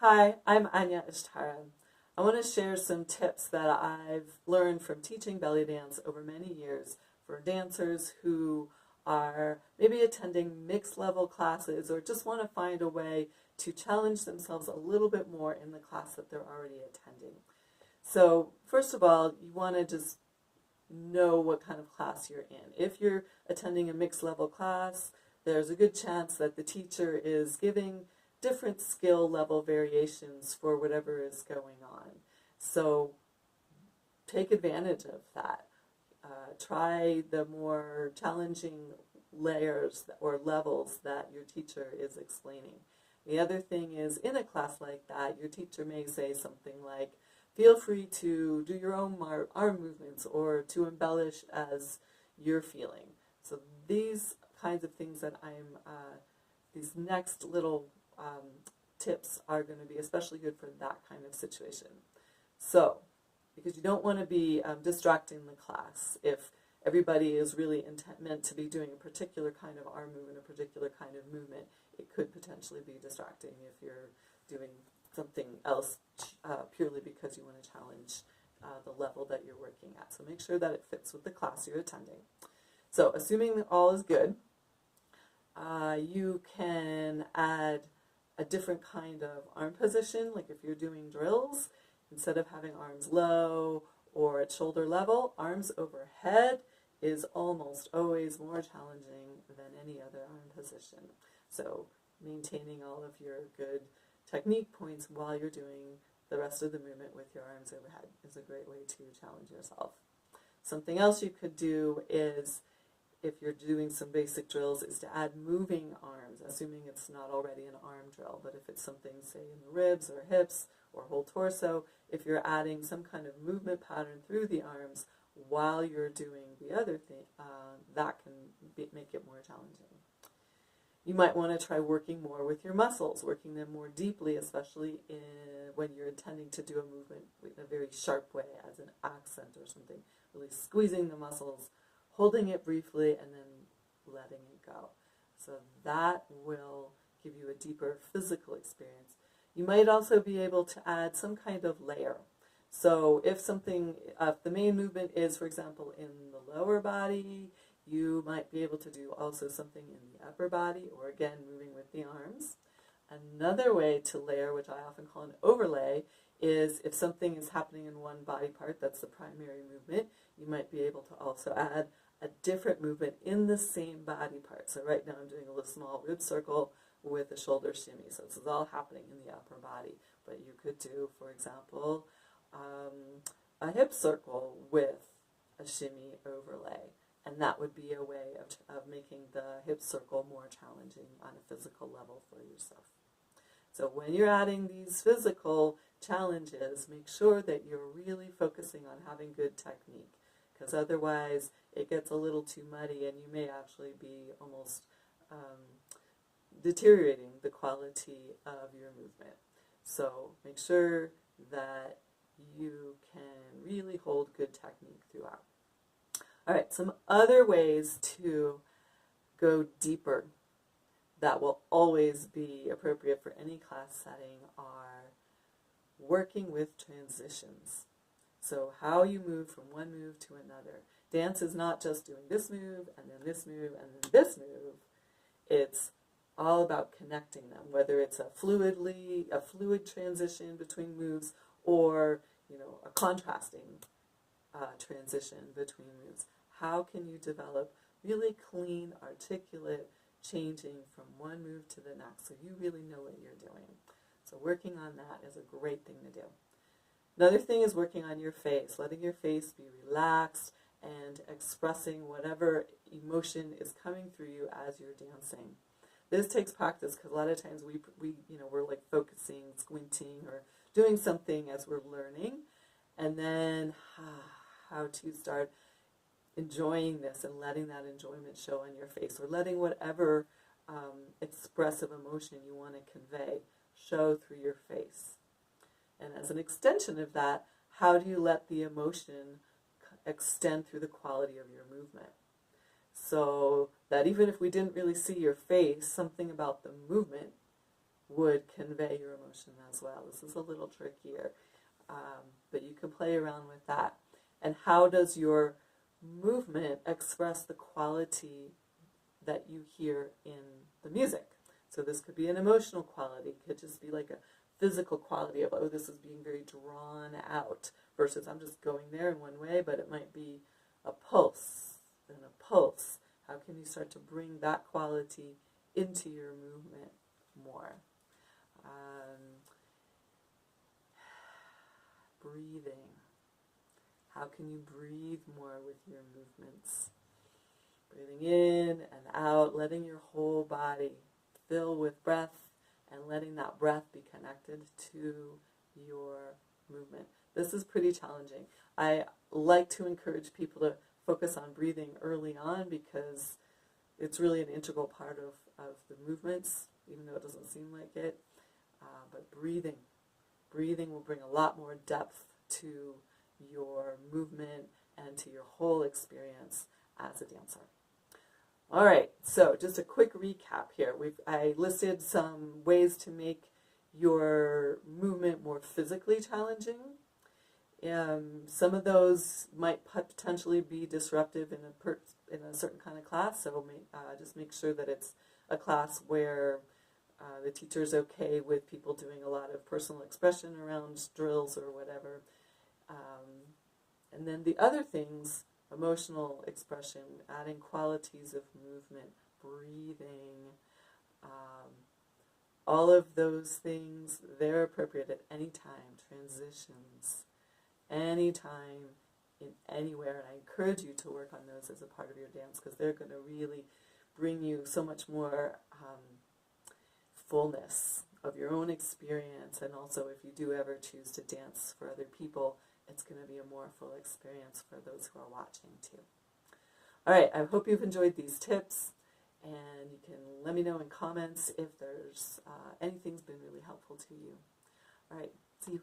Hi, I'm Annya Ishtara. I want to share some tips that I've learned from teaching belly dance over many years for dancers who are maybe attending mixed level classes or just want to find a way to challenge themselves a little bit more in the class that they're already attending. So first of all, you want to just know what kind of class you're in. If you're attending a mixed level class, there's a good chance that the teacher is giving different skill level variations for whatever is going on. So take advantage of that. Try the more challenging layers or levels that your teacher is explaining. The other thing is, in a class like that, your teacher may say something like, feel free to do your own arm movements or to embellish as you're feeling. So these kinds of things that these next little tips are going to be especially good for that kind of situation. So, because you don't want to be distracting the class. If everybody is really meant to be doing a particular kind of arm movement, a particular kind of movement, it could potentially be distracting if you're doing something else purely because you want to challenge the level that you're working at. So make sure that it fits with the class you're attending. So assuming that all is good, you can add a different kind of arm position, like if you're doing drills, instead of having arms low or at shoulder level, arms overhead is almost always more challenging than any other arm position. So maintaining all of your good technique points while you're doing the rest of the movement with your arms overhead is a great way to challenge yourself. Something else you could do is, if you're doing some basic drills, is to add moving arms, assuming it's not already an arm drill. But if it's something, say, in the ribs or hips or whole torso, if you're adding some kind of movement pattern through the arms while you're doing the other thing, that can make it more challenging. You might want to try working more with your muscles, working them more deeply, especially when you're intending to do a movement in a very sharp way, as an accent or something, really squeezing the muscles, holding it briefly, and then letting it go. So that will give you a deeper physical experience. You might also be able to add some kind of layer. So if the main movement is, for example, in the lower body, you might be able to do also something in the upper body, or again, moving with the arms. Another way to layer, which I often call an overlay, is if something is happening in one body part, that's the primary movement, you might be able to also add a different movement in the same body part. So right now I'm doing a little small rib circle with a shoulder shimmy. So this is all happening in the upper body. But you could do, for example, a hip circle with a shimmy overlay. And that would be a way of making the hip circle more challenging on a physical level for yourself. So when you're adding these physical challenges, make sure that you're really focusing on having good technique, because otherwise it gets a little too muddy and you may actually be almost deteriorating the quality of your movement. So make sure that you can really hold good technique throughout. All right, some other ways to go deeper that will always be appropriate for any class setting are working with transitions. So how you move from one move to another. Dance is not just doing this move and then this move and then this move. It's all about connecting them, whether it's a fluid transition between moves or a contrasting transition between moves. How can you develop really clean, articulate changing from one move to the next so you really know what you're doing? So working on that is a great thing to do. Another thing is working on your face, letting your face be relaxed and expressing whatever emotion is coming through you as you're dancing. This takes practice, because a lot of times we're like focusing, squinting, or doing something as we're learning, and then how to start enjoying this and letting that enjoyment show on your face, or letting whatever expressive emotion you want to convey show through your face. And as an extension of that, how do you let the emotion extend through the quality of your movement? So that even if we didn't really see your face, something about the movement would convey your emotion as well. This is a little trickier, but you can play around with that. And how does your movement express the quality that you hear in the music? So this could be an emotional quality. It could just be like a physical quality of, oh, this is being very drawn out, versus I'm just going there in one way, but it might be a pulse and a pulse. How can you start to bring that quality into your movement more? Breathing. How can you breathe more with your movements? Breathing in and out, letting your whole body fill with breath and letting that breath be connected to your movement. This is pretty challenging. I like to encourage people to focus on breathing early on because it's really an integral part of the movements, even though it doesn't seem like it. But breathing will bring a lot more depth to your movement and to your whole experience as a dancer. All right, so just a quick recap here. I listed some ways to make your movement more physically challenging. Some of those might potentially be disruptive in a certain kind of class, so just make sure that it's a class where the teacher is okay with people doing a lot of personal expression around drills or whatever. And then the other things, emotional expression, adding qualities of movement, breathing, all of those things, they're appropriate at any time, transitions, anytime, in anywhere. And I encourage you to work on those as a part of your dance because they're going to really bring you so much more fullness of your own experience. And also if you do ever choose to dance for other people, it's going to be a more full experience for those who are watching too. All right, I hope you've enjoyed these tips, and you can let me know in comments if there's anything's been really helpful to you. All right, see you.